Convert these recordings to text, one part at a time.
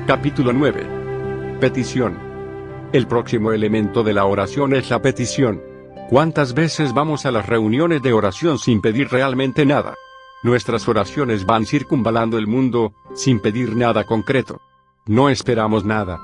Capítulo 9. Petición. El próximo elemento de la oración es la petición. ¿Cuántas veces vamos a las reuniones de oración sin pedir realmente nada? Nuestras oraciones van circunvalando el mundo, sin pedir nada concreto. No esperamos nada.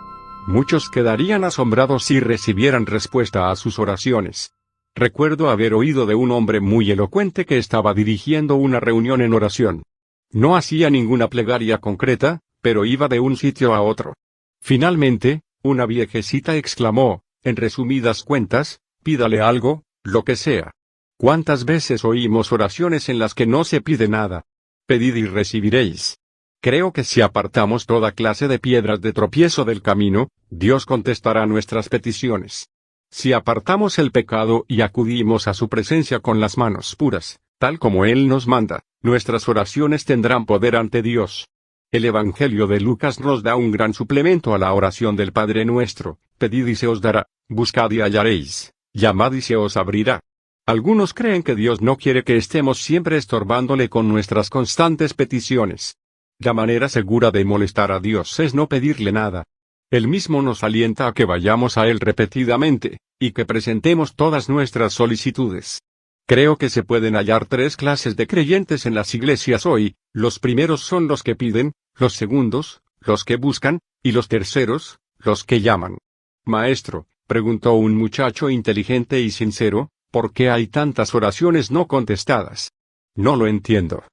Muchos quedarían asombrados si recibieran respuesta a sus oraciones. Recuerdo haber oído de un hombre muy elocuente que estaba dirigiendo una reunión en oración. No hacía ninguna plegaria concreta, pero iba de un sitio a otro. Finalmente, una viejecita exclamó, en resumidas cuentas, pídale algo, lo que sea. ¿Cuántas veces oímos oraciones en las que no se pide nada? Pedid y recibiréis. Creo que si apartamos toda clase de piedras de tropiezo del camino, Dios contestará nuestras peticiones. Si apartamos el pecado y acudimos a su presencia con las manos puras, tal como Él nos manda, nuestras oraciones tendrán poder ante Dios. El Evangelio de Lucas nos da un gran suplemento a la oración del Padre Nuestro: pedid y se os dará, buscad y hallaréis, llamad y se os abrirá. Algunos creen que Dios no quiere que estemos siempre estorbándole con nuestras constantes peticiones. La manera segura de molestar a Dios es no pedirle nada. Él mismo nos alienta a que vayamos a Él repetidamente, y que presentemos todas nuestras solicitudes. Creo que se pueden hallar tres clases de creyentes en las iglesias hoy: los primeros son los que piden, los segundos, los que buscan, y los terceros, los que llaman. Maestro, preguntó un muchacho inteligente y sincero, ¿por qué hay tantas oraciones no contestadas? No lo entiendo.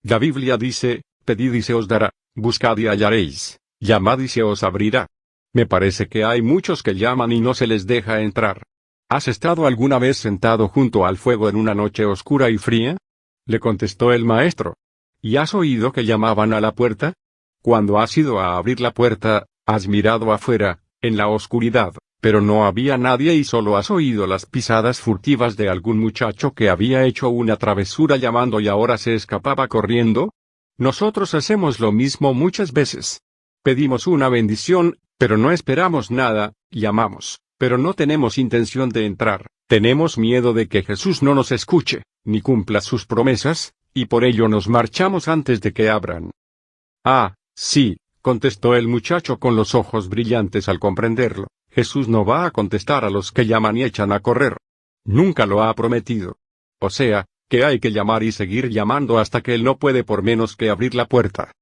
La Biblia dice, pedid y se os dará, buscad y hallaréis, llamad y se os abrirá. Me parece que hay muchos que llaman y no se les deja entrar. ¿Has estado alguna vez sentado junto al fuego en una noche oscura y fría? Le contestó el maestro. ¿Y has oído que llamaban a la puerta? Cuando has ido a abrir la puerta, has mirado afuera, en la oscuridad, pero no había nadie y solo has oído las pisadas furtivas de algún muchacho que había hecho una travesura llamando y ahora se escapaba corriendo. Nosotros hacemos lo mismo muchas veces. Pedimos una bendición, pero no esperamos nada, llamamos, pero no tenemos intención de entrar. Tenemos miedo de que Jesús no nos escuche, ni cumpla sus promesas, y por ello nos marchamos antes de que abran. Ah, sí, contestó el muchacho con los ojos brillantes al comprenderlo. Jesús no va a contestar a los que llaman y echan a correr. Nunca lo ha prometido. O sea, que hay que llamar y seguir llamando hasta que Él no puede por menos que abrir la puerta.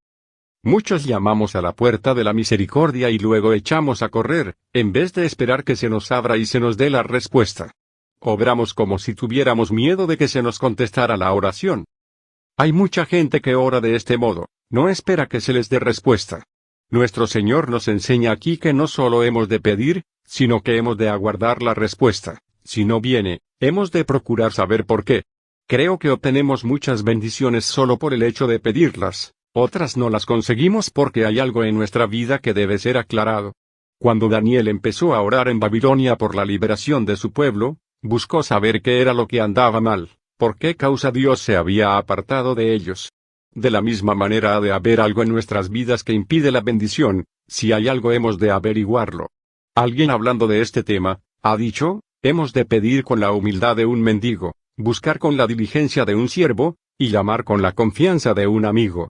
Muchos llamamos a la puerta de la misericordia y luego echamos a correr, en vez de esperar que se nos abra y se nos dé la respuesta. Obramos como si tuviéramos miedo de que se nos contestara la oración. Hay mucha gente que ora de este modo, no espera que se les dé respuesta. Nuestro Señor nos enseña aquí que no solo hemos de pedir, sino que hemos de aguardar la respuesta. Si no viene, hemos de procurar saber por qué. Creo que obtenemos muchas bendiciones solo por el hecho de pedirlas. Otras no las conseguimos porque hay algo en nuestra vida que debe ser aclarado. Cuando Daniel empezó a orar en Babilonia por la liberación de su pueblo, buscó saber qué era lo que andaba mal, por qué causa Dios se había apartado de ellos. De la misma manera ha de haber algo en nuestras vidas que impide la bendición. Si hay algo hemos de averiguarlo. Alguien hablando de este tema, ha dicho, hemos de pedir con la humildad de un mendigo, buscar con la diligencia de un siervo, y llamar con la confianza de un amigo.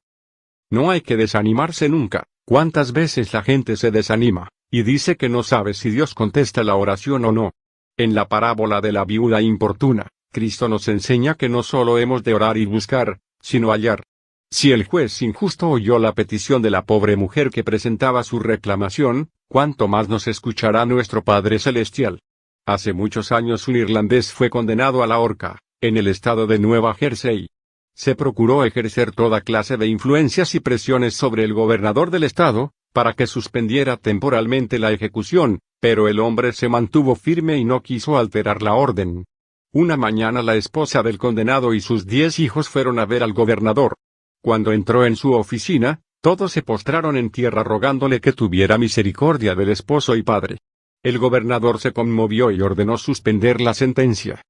No hay que desanimarse nunca. ¿Cuántas veces la gente se desanima, y dice que no sabe si Dios contesta la oración o no? En la parábola de la viuda importuna, Cristo nos enseña que no solo hemos de orar y buscar, sino hallar. Si el juez injusto oyó la petición de la pobre mujer que presentaba su reclamación, ¿cuánto más nos escuchará nuestro Padre Celestial? Hace muchos años un irlandés fue condenado a la horca, en el estado de Nueva Jersey. Se procuró ejercer toda clase de influencias y presiones sobre el gobernador del estado, para que suspendiera temporalmente la ejecución, pero el hombre se mantuvo firme y no quiso alterar la orden. Una mañana la esposa del condenado y sus 10 hijos fueron a ver al gobernador. Cuando entró en su oficina, todos se postraron en tierra rogándole que tuviera misericordia del esposo y padre. El gobernador se conmovió y ordenó suspender la sentencia.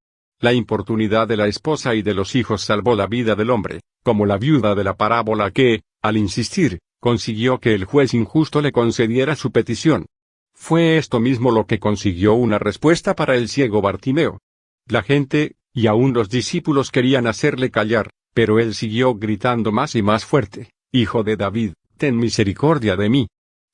La importunidad de la esposa y de los hijos salvó la vida del hombre, como la viuda de la parábola que, al insistir, consiguió que el juez injusto le concediera su petición. Fue esto mismo lo que consiguió una respuesta para el ciego Bartimeo. La gente, y aún los discípulos querían hacerle callar, pero él siguió gritando más y más fuerte: Hijo de David, ten misericordia de mí.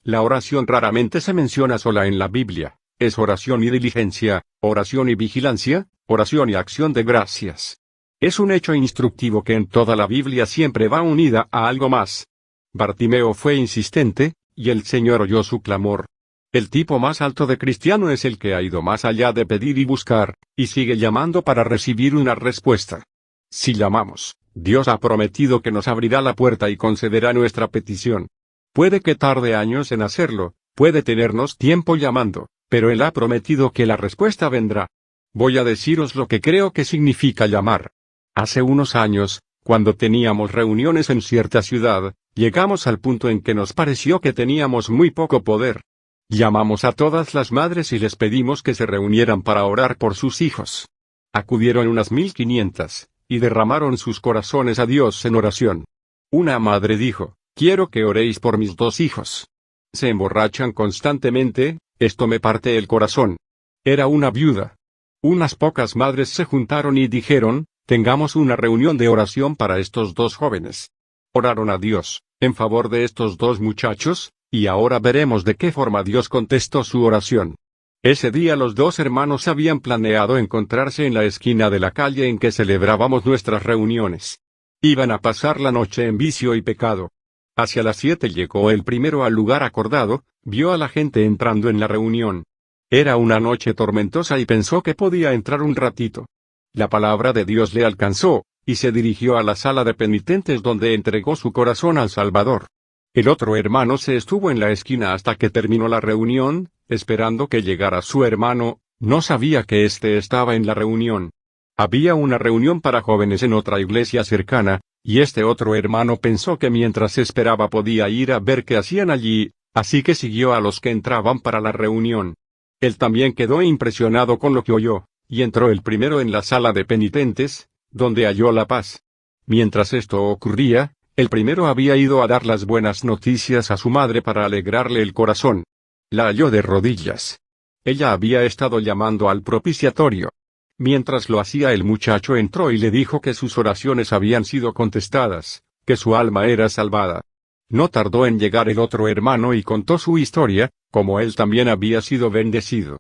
La oración raramente se menciona sola en la Biblia. Es oración y diligencia, oración y vigilancia, oración y acción de gracias. Es un hecho instructivo que en toda la Biblia siempre va unida a algo más. Bartimeo fue insistente, y el Señor oyó su clamor. El tipo más alto de cristiano es el que ha ido más allá de pedir y buscar, y sigue llamando para recibir una respuesta. Si llamamos, Dios ha prometido que nos abrirá la puerta y concederá nuestra petición. Puede que tarde años en hacerlo, puede tenernos tiempo llamando, pero Él ha prometido que la respuesta vendrá. Voy a deciros lo que creo que significa llamar. Hace unos años, cuando teníamos reuniones en cierta ciudad, llegamos al punto en que nos pareció que teníamos muy poco poder. Llamamos a todas las madres y les pedimos que se reunieran para orar por sus hijos. Acudieron unas 1500, y derramaron sus corazones a Dios en oración. Una madre dijo, quiero que oréis por mis 2 hijos. Se emborrachan constantemente, esto me parte el corazón. Era una viuda. Unas pocas madres se juntaron y dijeron, tengamos una reunión de oración para estos 2 jóvenes. Oraron a Dios, en favor de estos 2 muchachos, y ahora veremos de qué forma Dios contestó su oración. Ese día los 2 hermanos habían planeado encontrarse en la esquina de la calle en que celebrábamos nuestras reuniones. Iban a pasar la noche en vicio y pecado. Hacia las 7 llegó el primero al lugar acordado, vio a la gente entrando en la reunión. Era una noche tormentosa y pensó que podía entrar un ratito. La palabra de Dios le alcanzó, y se dirigió a la sala de penitentes donde entregó su corazón al Salvador. El otro hermano se estuvo en la esquina hasta que terminó la reunión, esperando que llegara su hermano, no sabía que éste estaba en la reunión. Había una reunión para jóvenes en otra iglesia cercana, y este otro hermano pensó que mientras esperaba podía ir a ver qué hacían allí, así que siguió a los que entraban para la reunión. Él también quedó impresionado con lo que oyó, y entró el primero en la sala de penitentes, donde halló la paz. Mientras esto ocurría, el primero había ido a dar las buenas noticias a su madre para alegrarle el corazón. La halló de rodillas. Ella había estado llamando al propiciatorio. Mientras lo hacía el muchacho entró y le dijo que sus oraciones habían sido contestadas, que su alma era salvada. No tardó en llegar el otro hermano y contó su historia, como él también había sido bendecido.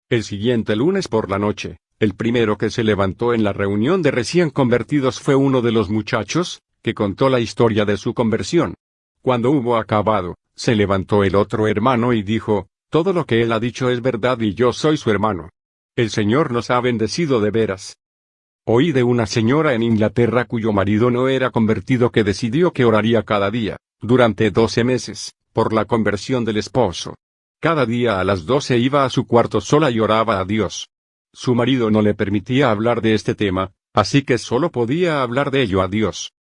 El siguiente lunes por la noche, el primero que se levantó en la reunión de recién convertidos fue uno de los muchachos, que contó la historia de su conversión. Cuando hubo acabado, se levantó el otro hermano y dijo, todo lo que él ha dicho es verdad y yo soy su hermano. El Señor nos ha bendecido de veras. Oí de una señora en Inglaterra cuyo marido no era convertido que decidió que oraría cada día, durante 12 meses, por la conversión del esposo. Cada día a las 12 iba a su cuarto sola y oraba a Dios. Su marido no le permitía hablar de este tema, así que solo podía hablar de ello a Dios.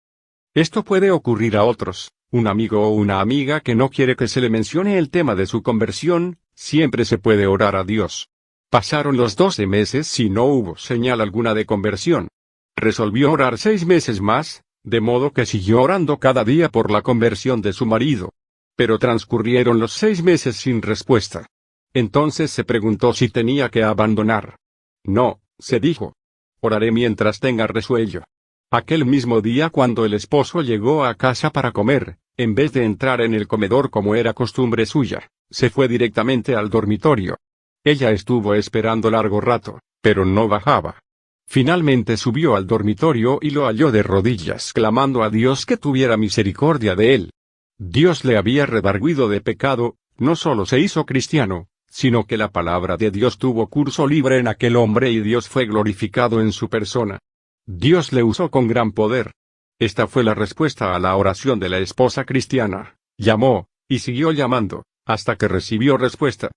Esto puede ocurrir a otros, un amigo o una amiga que no quiere que se le mencione el tema de su conversión, siempre se puede orar a Dios. Pasaron los 12 meses y no hubo señal alguna de conversión. Resolvió orar 6 meses más, de modo que siguió orando cada día por la conversión de su marido. Pero transcurrieron los 6 meses sin respuesta. Entonces se preguntó si tenía que abandonar. No, se dijo. Oraré mientras tenga resuello. Aquel mismo día cuando el esposo llegó a casa para comer, en vez de entrar en el comedor como era costumbre suya, se fue directamente al dormitorio. Ella estuvo esperando largo rato, pero no bajaba. Finalmente subió al dormitorio y lo halló de rodillas clamando a Dios que tuviera misericordia de él. Dios le había redarguido de pecado, no solo se hizo cristiano, sino que la palabra de Dios tuvo curso libre en aquel hombre y Dios fue glorificado en su persona. Dios le usó con gran poder. Esta fue la respuesta a la oración de la esposa cristiana. Llamó, y siguió llamando, hasta que recibió respuesta.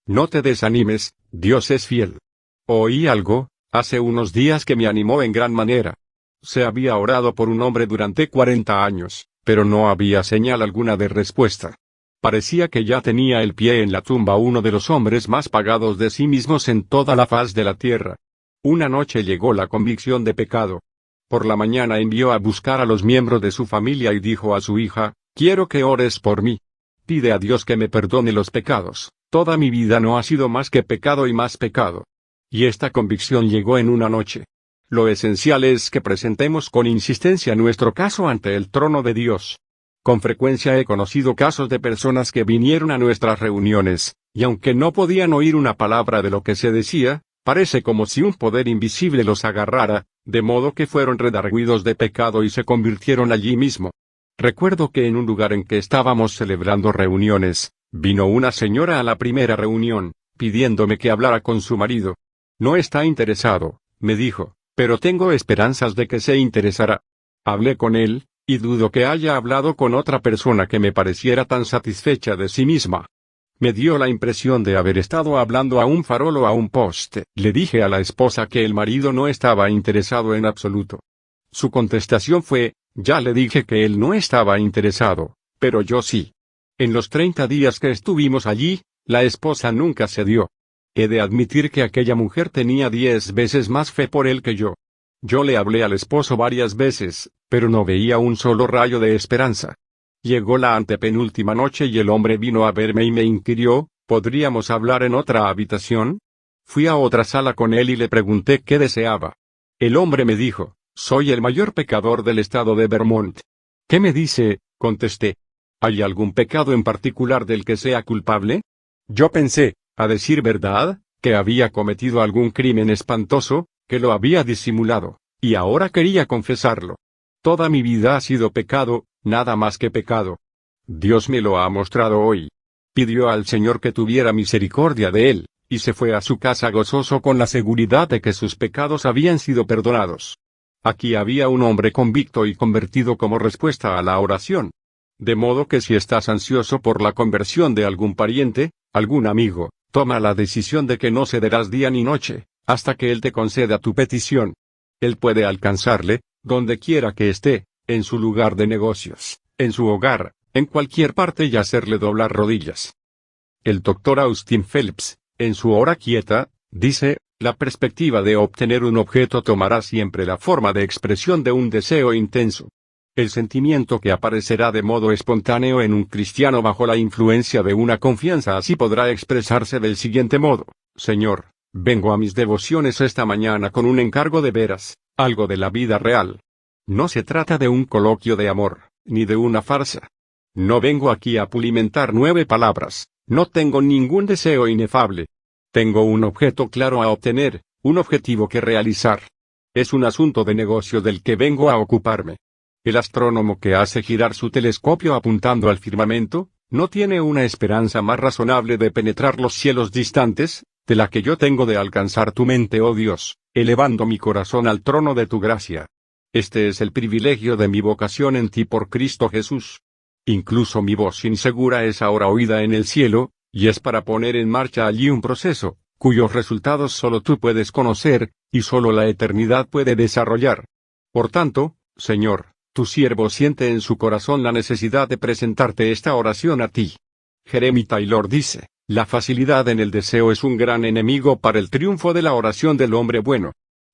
No te desanimes, Dios es fiel. Oí algo, hace unos días que me animó en gran manera. Se había orado por un hombre durante 40 años, pero no había señal alguna de respuesta. Parecía que ya tenía el pie en la tumba uno de los hombres más pagados de sí mismos en toda la faz de la tierra. Una noche llegó la convicción de pecado. Por la mañana envió a buscar a los miembros de su familia y dijo a su hija, quiero que ores por mí. Pide a Dios que me perdone los pecados, toda mi vida no ha sido más que pecado y más pecado. Y esta convicción llegó en una noche. Lo esencial es que presentemos con insistencia nuestro caso ante el trono de Dios. Con frecuencia he conocido casos de personas que vinieron a nuestras reuniones, y aunque no podían oír una palabra de lo que se decía, parece como si un poder invisible los agarrara, de modo que fueron redarguidos de pecado y se convirtieron allí mismo. Recuerdo que en un lugar en que estábamos celebrando reuniones, vino una señora a la primera reunión, pidiéndome que hablara con su marido. No está interesado, me dijo, pero tengo esperanzas de que se interesará. Hablé con él, y dudo que haya hablado con otra persona que me pareciera tan satisfecha de sí misma. Me dio la impresión de haber estado hablando a un farol o a un poste. Le dije a la esposa que el marido no estaba interesado en absoluto. Su contestación fue, ya le dije que él no estaba interesado, pero yo sí. En los 30 días que estuvimos allí, la esposa nunca cedió. He de admitir que aquella mujer tenía 10 veces más fe por él que yo. Yo le hablé al esposo varias veces, pero no veía un solo rayo de esperanza. Llegó la antepenúltima noche y el hombre vino a verme y me inquirió, ¿podríamos hablar en otra habitación? Fui a otra sala con él y le pregunté qué deseaba. El hombre me dijo, soy el mayor pecador del estado de Vermont. ¿Qué me dice? Contesté. ¿Hay algún pecado en particular del que sea culpable? Yo pensé, a decir verdad, que había cometido algún crimen espantoso, que lo había disimulado, y ahora quería confesarlo. Toda mi vida ha sido pecado, nada más que pecado. Dios me lo ha mostrado hoy. Pidió al Señor que tuviera misericordia de él, y se fue a su casa gozoso con la seguridad de que sus pecados habían sido perdonados. Aquí había un hombre convicto y convertido como respuesta a la oración. De modo que si estás ansioso por la conversión de algún pariente, algún amigo, toma la decisión de que no cederás día ni noche, hasta que Él te conceda tu petición. Él puede alcanzarle, donde quiera que esté, en su lugar de negocios, en su hogar, en cualquier parte y hacerle doblar rodillas. El Dr. Austin Phelps, en su hora quieta, dice, la perspectiva de obtener un objeto tomará siempre la forma de expresión de un deseo intenso. El sentimiento que aparecerá de modo espontáneo en un cristiano bajo la influencia de una confianza así podrá expresarse del siguiente modo: Señor, vengo a mis devociones esta mañana con un encargo de veras, algo de la vida real. No se trata de un coloquio de amor, ni de una farsa. No vengo aquí a pulimentar 9 palabras, no tengo ningún deseo inefable. Tengo un objeto claro a obtener, un objetivo que realizar. Es un asunto de negocio del que vengo a ocuparme. El astrónomo que hace girar su telescopio apuntando al firmamento, no tiene una esperanza más razonable de penetrar los cielos distantes, de la que yo tengo de alcanzar tu mente, oh Dios, elevando mi corazón al trono de tu gracia. Este es el privilegio de mi vocación en ti por Cristo Jesús. Incluso mi voz insegura es ahora oída en el cielo, y es para poner en marcha allí un proceso, cuyos resultados solo tú puedes conocer, y solo la eternidad puede desarrollar. Por tanto, Señor, tu siervo siente en su corazón la necesidad de presentarte esta oración a ti. Jeremy Taylor dice, la facilidad en el deseo es un gran enemigo para el triunfo de la oración del hombre bueno.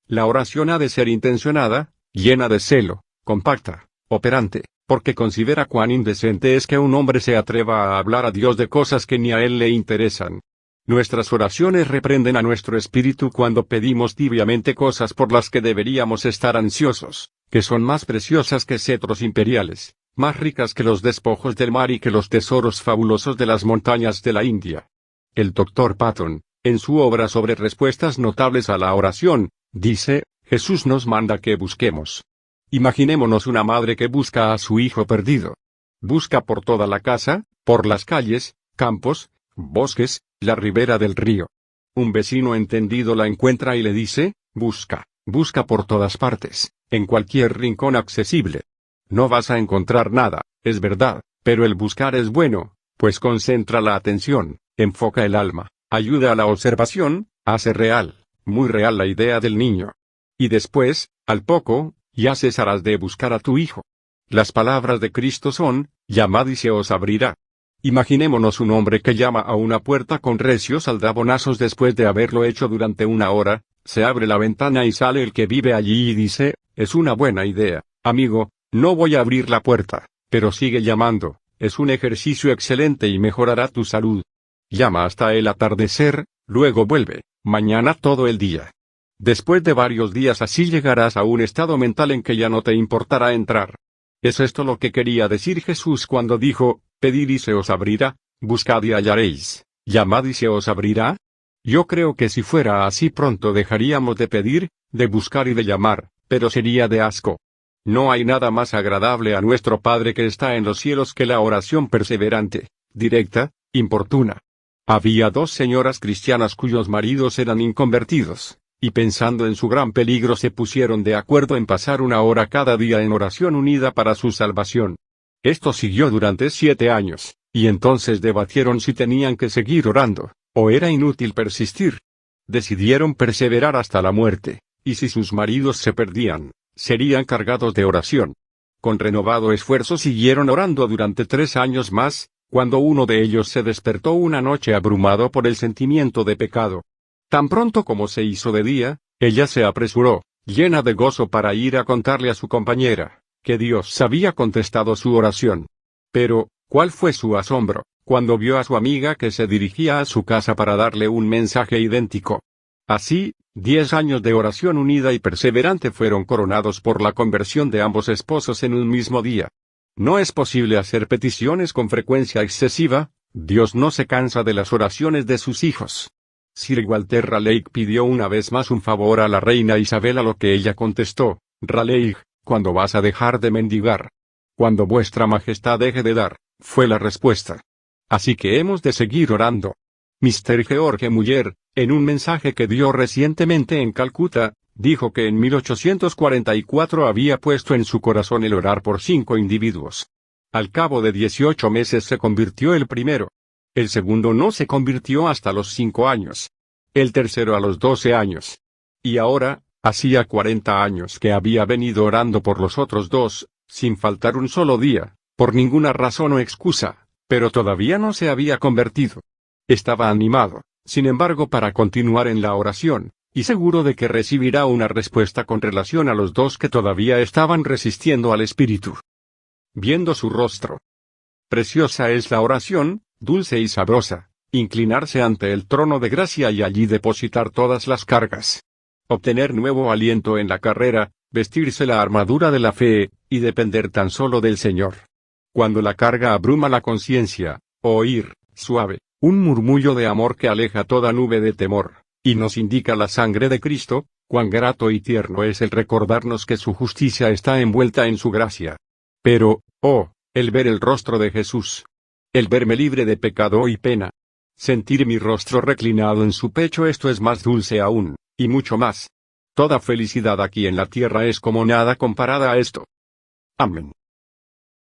La oración ha de ser intencionada, llena de celo, compacta, operante, porque considera cuán indecente es que un hombre se atreva a hablar a Dios de cosas que ni a él le interesan. Nuestras oraciones reprenden a nuestro espíritu cuando pedimos tibiamente cosas por las que deberíamos estar ansiosos, que son más preciosas que cetros imperiales, más ricas que los despojos del mar y que los tesoros fabulosos de las montañas de la India. El Dr. Patton, en su obra sobre respuestas notables a la oración, dice, Jesús nos manda que busquemos. Imaginémonos una madre que busca a su hijo perdido. Busca por toda la casa, por las calles, campos, bosques, la ribera del río. Un vecino entendido la encuentra y le dice, busca, busca por todas partes, en cualquier rincón accesible. No vas a encontrar nada, es verdad, pero el buscar es bueno, pues concentra la atención, enfoca el alma, ayuda a la observación, hace real, muy real la idea del niño. Y después, al poco, ya cesarás de buscar a tu hijo. Las palabras de Cristo son, llamad y se os abrirá. Imaginémonos un hombre que llama a una puerta con recios aldabonazos después de haberlo hecho durante 1 hora, se abre la ventana y sale el que vive allí y dice, es una buena idea, amigo, no voy a abrir la puerta, pero sigue llamando, es un ejercicio excelente y mejorará tu salud. Llama hasta el atardecer, luego vuelve, mañana todo el día. Después de varios días así llegarás a un estado mental en que ya no te importará entrar. ¿Es esto lo que quería decir Jesús cuando dijo, pedid y se os abrirá, buscad y hallaréis, llamad y se os abrirá? Yo creo que si fuera así pronto dejaríamos de pedir, de buscar y de llamar, pero sería de asco. No hay nada más agradable a nuestro Padre que está en los cielos que la oración perseverante, directa, importuna. Había dos señoras cristianas cuyos maridos eran inconvertidos, y pensando en su gran peligro se pusieron de acuerdo en pasar una hora cada día en oración unida para su salvación. Esto siguió durante 7 años, y entonces debatieron si tenían que seguir orando, o era inútil persistir. Decidieron perseverar hasta la muerte, y si sus maridos se perdían, serían cargados de oración. Con renovado esfuerzo siguieron orando durante 3 años más, cuando uno de ellos se despertó una noche abrumado por el sentimiento de pecado. Tan pronto como se hizo de día, ella se apresuró, llena de gozo para ir a contarle a su compañera, que Dios había contestado su oración. Pero, ¿cuál fue su asombro, cuando vio a su amiga que se dirigía a su casa para darle un mensaje idéntico? Así, 10 años de oración unida y perseverante fueron coronados por la conversión de ambos esposos en un mismo día. No es posible hacer peticiones con frecuencia excesiva, Dios no se cansa de las oraciones de sus hijos. Sir Walter Raleigh pidió una vez más un favor a la reina Isabel, a lo que ella contestó, Raleigh, ¿cuándo vas a dejar de mendigar? Cuando vuestra majestad deje de dar, fue la respuesta. Así que hemos de seguir orando. Mr. George Muller, en un mensaje que dio recientemente en Calcuta, dijo que en 1844 había puesto en su corazón el orar por 5 individuos. Al cabo de 18 meses se convirtió el primero. El segundo no se convirtió hasta los 5 años. El tercero a los 12 años. Y ahora, hacía 40 años que había venido orando por los otros 2, sin faltar un solo día, por ninguna razón o excusa, pero todavía no se había convertido. Estaba animado, sin embargo, para continuar en la oración, y seguro de que recibirá una respuesta con relación a los 2 que todavía estaban resistiendo al Espíritu. Viendo su rostro. Preciosa es la oración, dulce y sabrosa, inclinarse ante el trono de gracia y allí depositar todas las cargas. Obtener nuevo aliento en la carrera, vestirse la armadura de la fe, y depender tan solo del Señor. Cuando la carga abruma la conciencia, oír, suave, un murmullo de amor que aleja toda nube de temor, y nos indica la sangre de Cristo, cuán grato y tierno es el recordarnos que su justicia está envuelta en su gracia. Pero, el ver el rostro de Jesús. El verme libre de pecado y pena. Sentir mi rostro reclinado en su pecho, esto es más dulce aún, y mucho más. Toda felicidad aquí en la tierra es como nada comparada a esto. Amén.